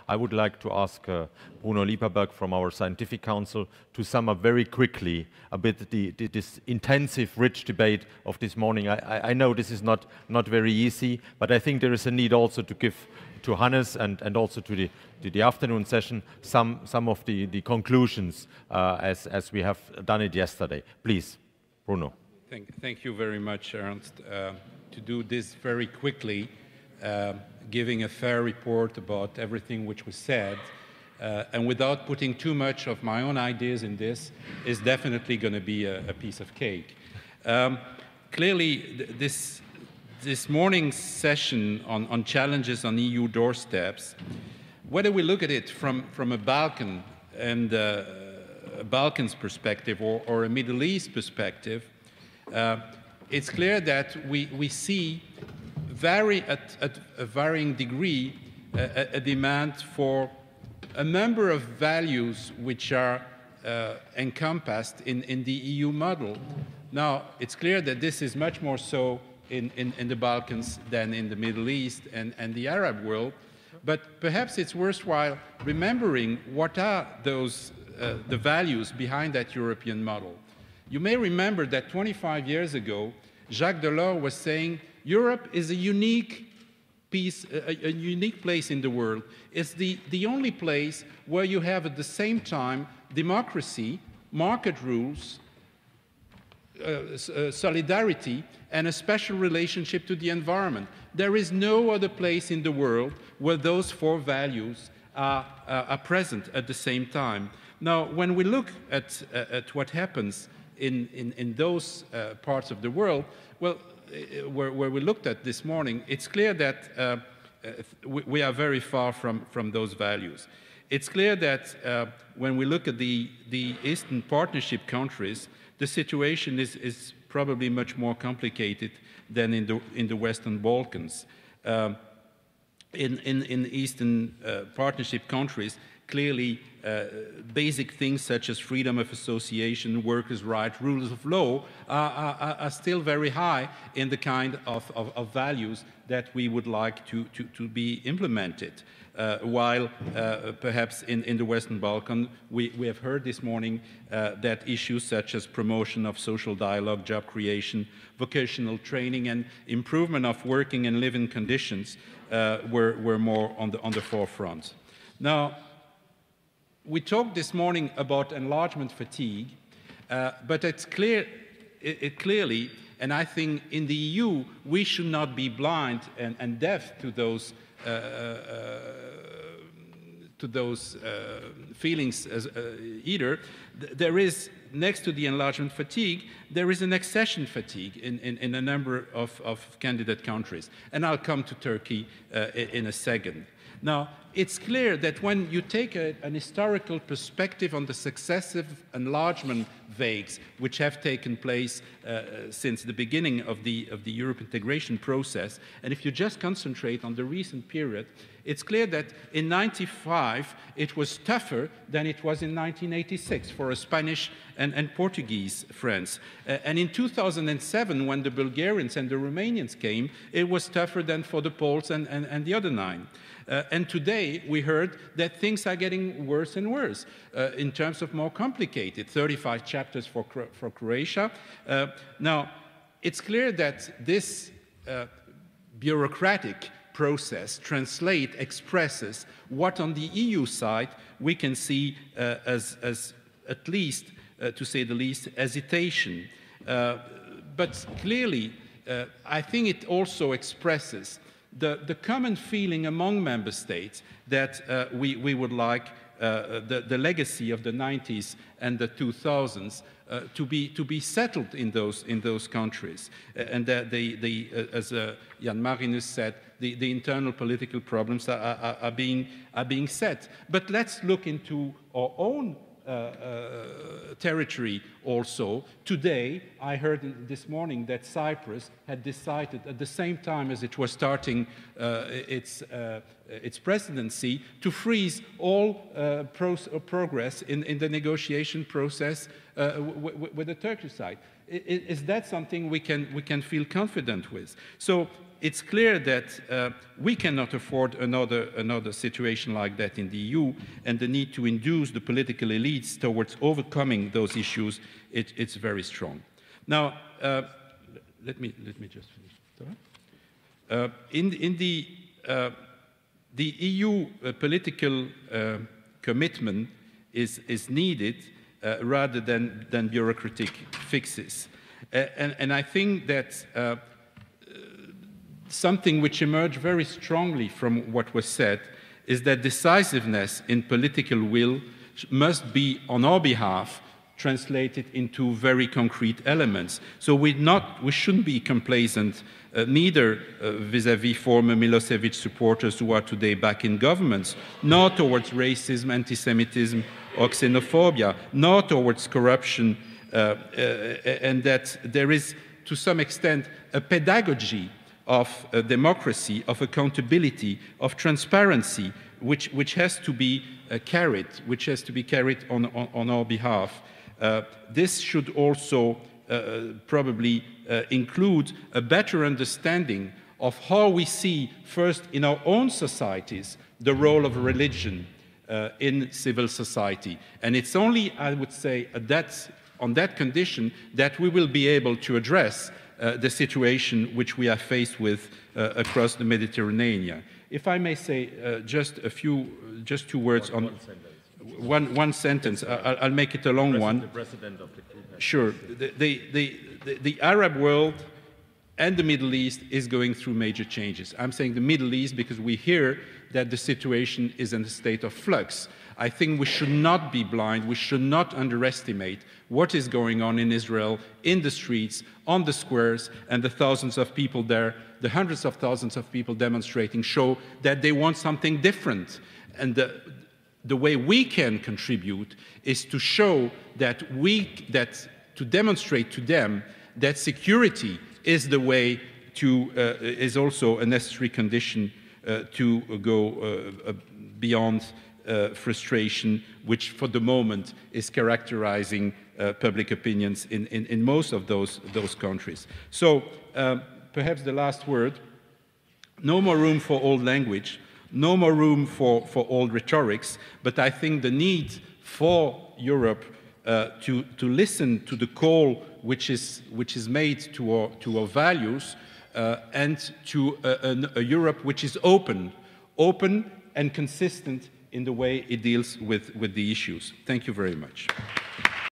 I would like to ask Bruno Liebhaberg from our Scientific Council to sum up very quickly a bit this intensive, rich debate of this morning. I know this is not very easy, but I think there is a need also to give to Hannes and also to the afternoon session some of the conclusions as we have done it yesterday. Please, Bruno. Thank you very much, Ernst. To do this very quickly, giving a fair report about everything which was said, and without putting too much of my own ideas in this, is definitely going to be a piece of cake. Clearly, this morning's session on challenges on EU doorsteps, whether we look at it from a Balkan and a Balkans perspective or a Middle East perspective, it's clear that we see at a varying degree a demand for a number of values which are encompassed in the EU model. Now, it's clear that this is much more so in the Balkans than in the Middle East and the Arab world, but perhaps it's worthwhile remembering what are those the values behind that European model. You may remember that 25 years ago, Jacques Delors was saying, Europe is a unique place in the world. It's the only place where you have at the same time democracy, market rules, solidarity, and a special relationship to the environment. There is no other place in the world where those four values are present at the same time. Now, when we look at what happens in those parts of the world, well, where we looked at this morning, it's clear that we are very far from those values. It's clear that when we look at the Eastern Partnership countries, the situation is probably much more complicated than in the Western Balkans. In Eastern Partnership countries, clearly basic things such as freedom of association, workers' rights, rules of law are still very high in the kind of values that we would like to be implemented. While perhaps in the Western Balkans, we have heard this morning that issues such as promotion of social dialogue, job creation, vocational training, and improvement of working and living conditions were more on the forefront. Now, we talked this morning about enlargement fatigue, but it's clearly, and I think in the EU, we should not be blind and deaf to those feelings either. There is, next to the enlargement fatigue, there is an accession fatigue in a number of candidate countries. And I'll come to Turkey in a second. Now, it's clear that when you take an historical perspective on the successive enlargement waves which have taken place since the beginning of the Europe integration process, and if you just concentrate on the recent period, it's clear that in 1995 it was tougher than it was in 1986 for a Spanish and Portuguese friends. And in 2007, when the Bulgarians and the Romanians came, it was tougher than for the Poles and the other 9. And today we heard that things are getting worse and worse in terms of more complicated, 35 chapters for Croatia. Now, it's clear that this bureaucratic process expresses what on the EU side we can see as at least, to say the least, hesitation. But clearly, I think it also expresses the common feeling among member states that we would like the legacy of the 90s and the 2000s to be settled in those countries, and that as Jan Marinus said, the internal political problems are being set. But let's look into our own territory also. Today, I heard this morning that Cyprus had decided at the same time as it was starting its presidency to freeze all progress in the negotiation process with the Turkish side. Is that something we can feel confident with? So it's clear that we cannot afford another situation like that in the EU, and the need to induce the political elites towards overcoming those issues, it's very strong. Now, let me just finish. In the EU political commitment is needed rather than bureaucratic fixes. And I think that something which emerged very strongly from what was said is that decisiveness in political will must be, on our behalf, translated into very concrete elements. So we shouldn't be complacent, neither vis-à-vis former Milosevic supporters who are today back in governments, nor towards racism, anti-Semitism, or xenophobia, nor towards corruption, and that there is, to some extent, a pedagogy of democracy, of accountability, of transparency, which has to be carried on our behalf. This should also probably include a better understanding of how we see, first in our own societies, the role of religion in civil society. And it's only, I would say, on that condition that we will be able to address the situation which we are faced with across the Mediterranean. If I may say just 2 words on one sentence. I'll make it a long one. The president of the group. Sure. The Arab world and the Middle East is going through major changes. I'm saying the Middle East because we hear that the situation is in a state of flux. I think we should not be blind, we should not underestimate what is going on in Israel, in the streets, on the squares, and the thousands of people there, the hundreds of thousands of people demonstrating show that they want something different. And the way we can contribute is to show that to demonstrate to them that security is the way to, is also a necessary condition to go beyond frustration, which for the moment is characterizing public opinions in most of those countries. So perhaps the last word, no more room for old language, no more room for old rhetorics, but I think the need for Europe to listen to the call which is made to our values and to a Europe which is open and consistent in the way it deals with the issues. Thank you very much.